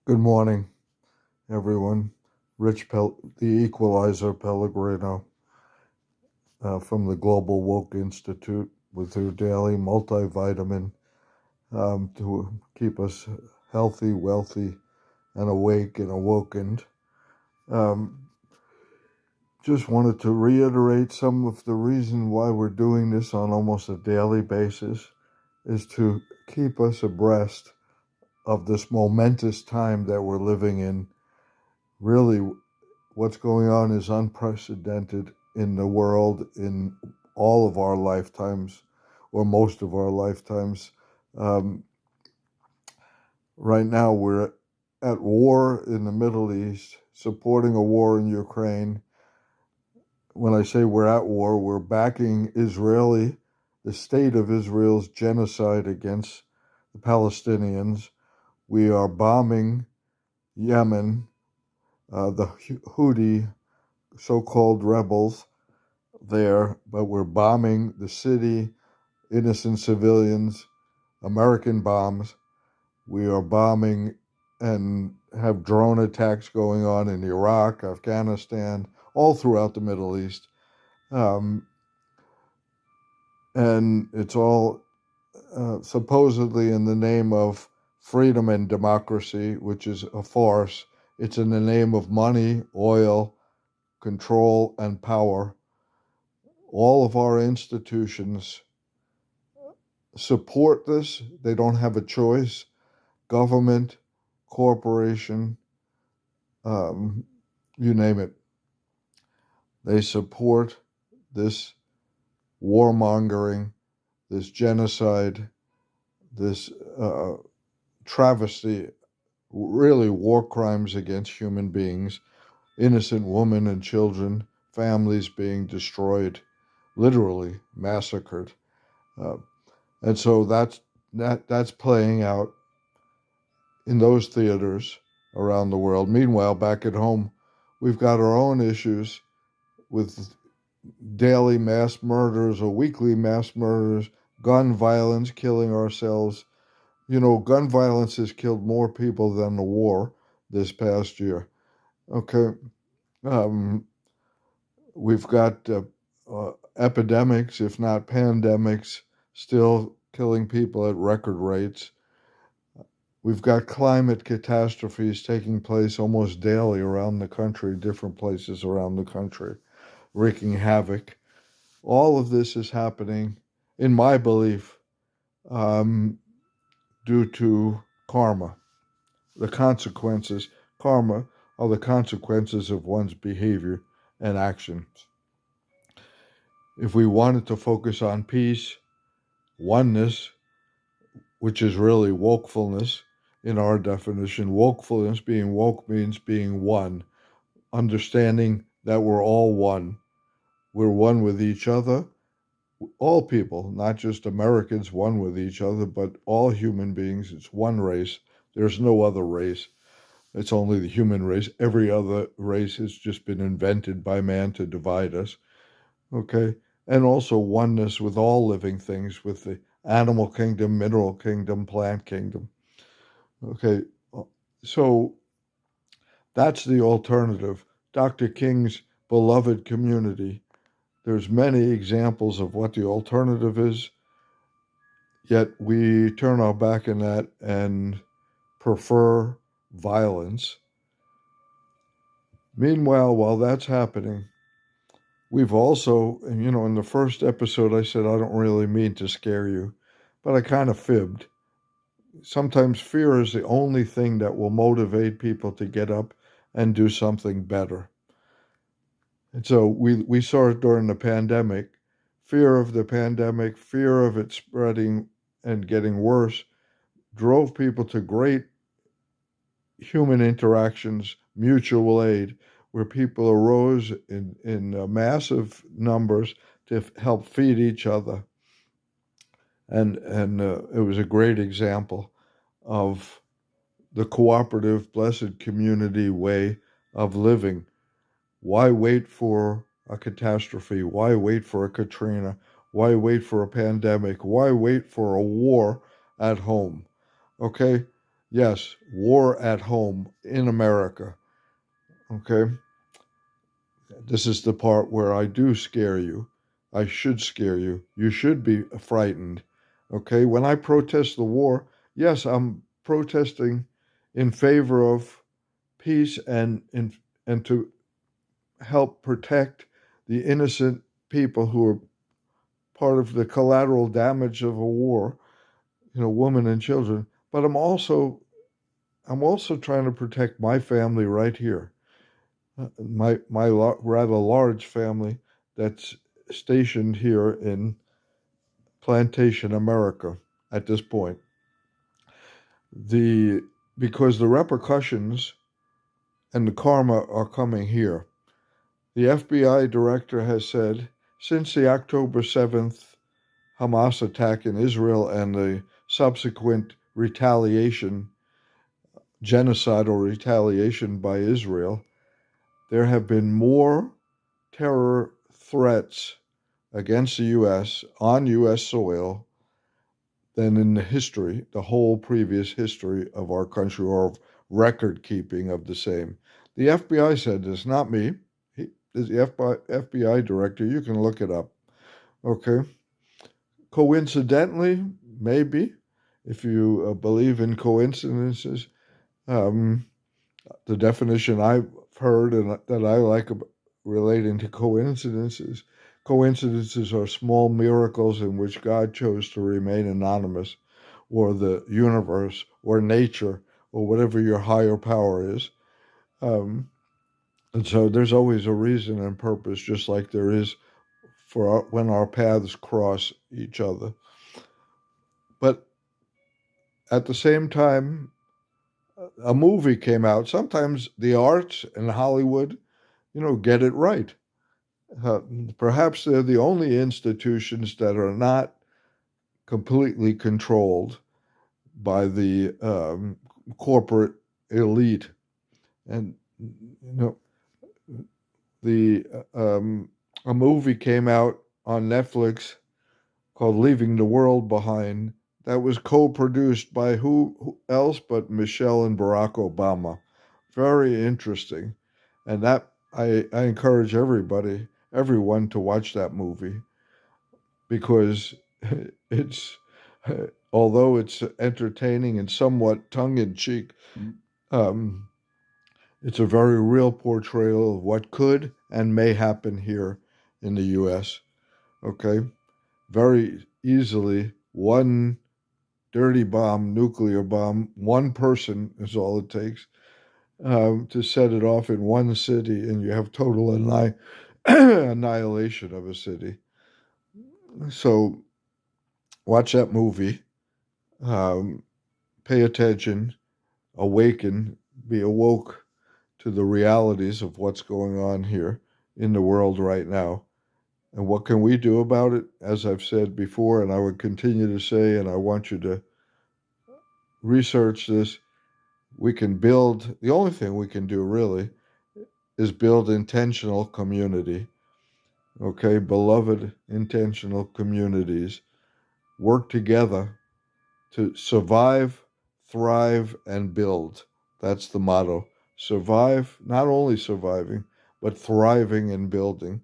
Good morning, everyone. The Equalizer Pellegrino from the Global Woke Institute with your daily multivitamin to keep us healthy, wealthy, and awake and awakened. Um, just wanted to reiterate some of the reason why we're doing this on almost a daily basis is to keep us abreast of this momentous time that we're living in. Really, what's going on is unprecedented in the world in all of our lifetimes, or most of our lifetimes. Um, right now, we're at war in the Middle East, supporting a war in Ukraine. When I say we're at war, we're backing the state of Israel's genocide against the Palestinians. We are bombing Yemen, the Houthi so-called rebels there, but we're bombing the city, innocent civilians, American bombs. We are bombing and have drone attacks going on in Iraq, Afghanistan, all throughout the Middle East. Um, and it's all supposedly in the name of freedom and democracy, which is a farce. It's in the name of money, oil, control, and power. All of our institutions support this. They don't have a choice. Government, corporation, you name it. They support this warmongering, this genocide, this travesty, really war crimes against human beings, innocent women and children, families being destroyed, literally massacred. Uh, and so that's playing out in those theaters around the world. Meanwhile, back at home, we've got our own issues with daily mass murders or weekly mass murders, gun violence, killing ourselves. You know, gun violence has killed more people than the war this past year. Okay. Um, we've got epidemics, if not pandemics, still killing people at record rates. We've got climate catastrophes taking place almost daily around the country, different places around the country, wreaking havoc. All of this is happening, in my belief, um, due to karma. The consequences, karma, are the consequences of one's behavior and actions. If we wanted to focus on peace, oneness, which is really wokefulness in our definition, wokefulness, being woke means being one, understanding that we're all one. We're one with each other, all people, not just Americans, one with each other, but all human beings. It's one race. There's no other race. It's only the human race. Every other race has just been invented by man to divide us. Okay. And also oneness with all living things, with the animal kingdom, mineral kingdom, plant kingdom. Okay. So that's the alternative. Dr. King's beloved community. There's many examples of what the alternative is, yet we turn our back on that and prefer violence. Meanwhile, while that's happening, we've also, in the first episode, I said I don't really mean to scare you, but I kind of fibbed. Sometimes fear is the only thing that will motivate people to get up and do something better. And so we saw it during the pandemic. Fear of the pandemic, fear of it spreading and getting worse, drove people to great human interactions, mutual aid, where people arose in massive numbers to help feed each other. And it was a great example of the cooperative, blessed community way of living. Why wait for a catastrophe? Why wait for a Katrina? Why wait for a pandemic? Why wait for a war at home? Okay, Yes, war at home in America. Okay? This is the part where I do scare you. I should scare you. You should be frightened. Okay? When I protest the war, yes, I'm protesting in favor of peace and to help protect the innocent people who are part of the collateral damage of a war, women and children. But I'm also trying to protect my family right here, my rather large family that's stationed here in Plantation America at this point. The Because the repercussions and the karma are coming here. The FBI director has said since the October 7th Hamas attack in Israel and the subsequent retaliation, genocide or retaliation by Israel, there have been more terror threats against the U.S. on U.S. soil than in the whole previous history of our country, or record keeping of the same. The FBI said this, not me. He is the FBI director. You can look it up. Okay. Coincidentally, maybe, if you believe in coincidences, um, the definition I've heard and that I like relating to coincidences are small miracles in which God chose to remain anonymous, or the universe, or nature, or whatever your higher power is. Um, and so there's always a reason and purpose, just like there is when our paths cross each other. But at the same time, a movie came out. Sometimes the arts and Hollywood, get it right. Uh, Perhaps they're the only institutions that are not completely controlled by the corporate elite. And the a movie came out on Netflix called Leaving the World Behind, that was co-produced by who else but Michelle and Barack Obama. Very interesting. And that I encourage everyone to watch that movie, because it's although it's entertaining and somewhat tongue-in-cheek, um, it's a very real portrayal of what could and may happen here in the U.S. Okay, very easily, one dirty bomb, nuclear bomb, one person is all it takes to set it off in one city, and you have total annihilation of a city. So watch that movie, um, pay attention, awaken, be awoke to the realities of what's going on here in the world right now. And what can we do about it? As I've said before, and I would continue to say, and I want you to research this, the only thing we can do really is build intentional community. Okay, beloved intentional communities. Work together to survive, thrive, and build. That's the motto. Survive, not only surviving, but thriving and building.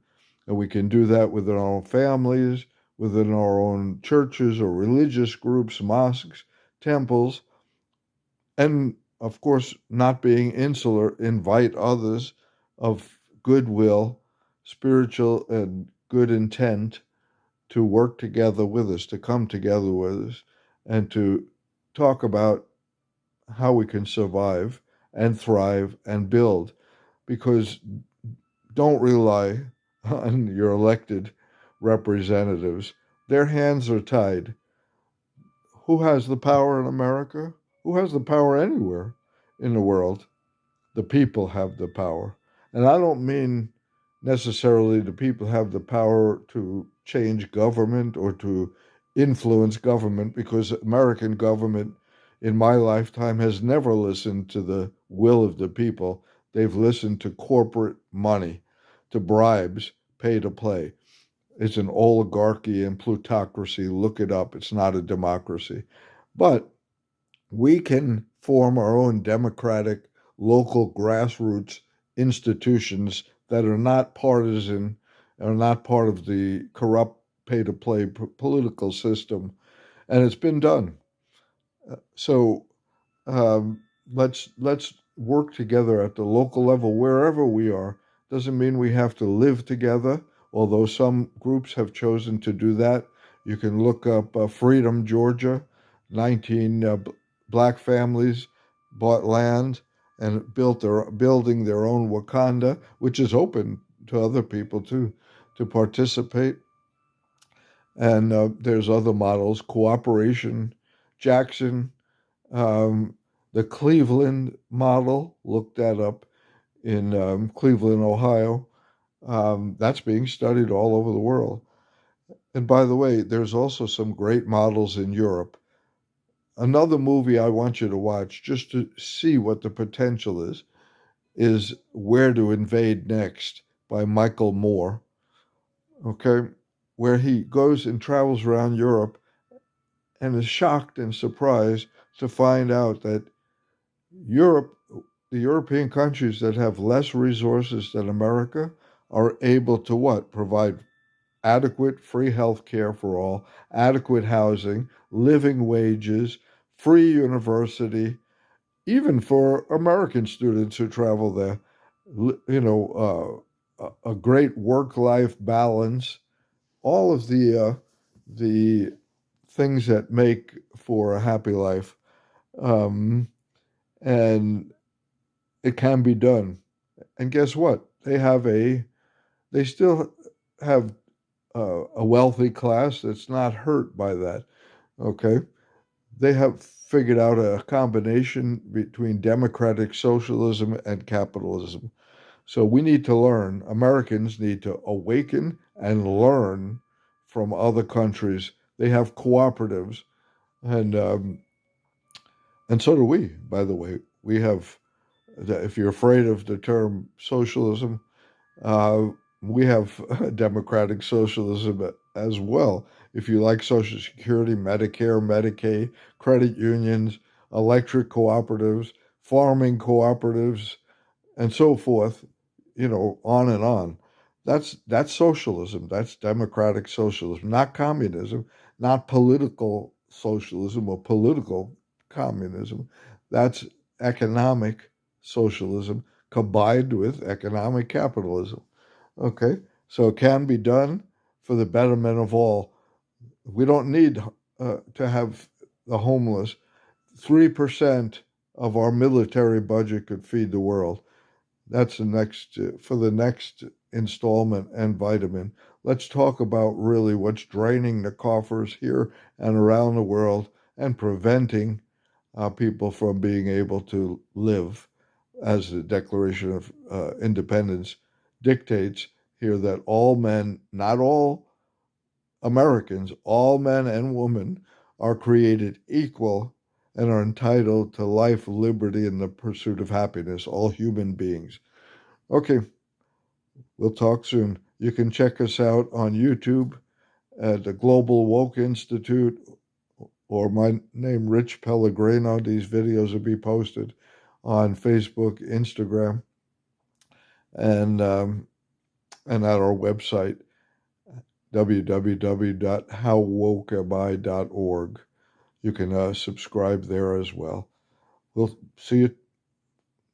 And we can do that within our own families, within our own churches or religious groups, mosques, temples, and of course, not being insular, invite others of goodwill, spiritual and good intent to work together with us, to come together with us, and to talk about how we can survive and thrive and build. Because don't rely on your elected representatives. Their hands are tied. Who has the power in America? Who has the power anywhere in the world? The people have the power. And I don't mean necessarily the people have the power to change government or to influence government, because American government in my lifetime has never listened to the will of the people. They've listened to corporate money, to bribes, pay to play. It's an oligarchy and plutocracy. Look it up. It's not a democracy. But We can form our own democratic local grassroots institutions that are not partisan, are not part of the corrupt pay to play political system. And it's been done. So um, let's work together at the local level wherever we are. Doesn't mean we have to live together, although some groups have chosen to do that. You can look up Freedom, Georgia. 19 black families bought land and building their own Wakanda, which is open to other people to participate. And there's other models, cooperation. Jackson, um, the Cleveland model, look that up in Cleveland, Ohio. That's being studied all over the world. And by the way, there's also some great models in Europe. Another movie I want you to watch just to see what the potential is Where to Invade Next by Michael Moore. Okay, where he goes and travels around Europe and is shocked and surprised to find out that Europe, the European countries that have less resources than America, are able to what? Provide adequate free health care for all, adequate housing, living wages, free university, even for American students who travel there. A great work-life balance, all of the things that make for a happy life. Um, and it can be done. And guess what? They still have a wealthy class that's not hurt by that. Okay, they have figured out a combination between democratic socialism and capitalism. So we need to learn. Americans need to awaken and learn from other countries. They have cooperatives, and and so do we. By the way, we have. If you're afraid of the term socialism, uh, we have democratic socialism as well. If you like Social Security, Medicare, Medicaid, credit unions, electric cooperatives, farming cooperatives, and so forth, on and on. That's socialism. That's democratic socialism, not communism, not political socialism or political communism. That's economic socialism combined with economic capitalism. Okay, so it can be done for the betterment of all. We don't need to have the homeless. 3% of our military budget could feed the world. That's the next for the next installment and vitamin. Let's talk about really what's draining the coffers here and around the world and preventing people from being able to live, as the Declaration of Independence dictates here, that all men, not all Americans, all men and women are created equal and are entitled to life, liberty, and the pursuit of happiness, all human beings. Okay, we'll talk soon. You can check us out on YouTube at the Global Woke Institute or my name, Rich Pellegrino. These videos will be posted on Facebook, Instagram, and um, and at our website, www.howwokeami.org. You can subscribe there as well. We'll see you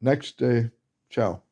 next day. Ciao.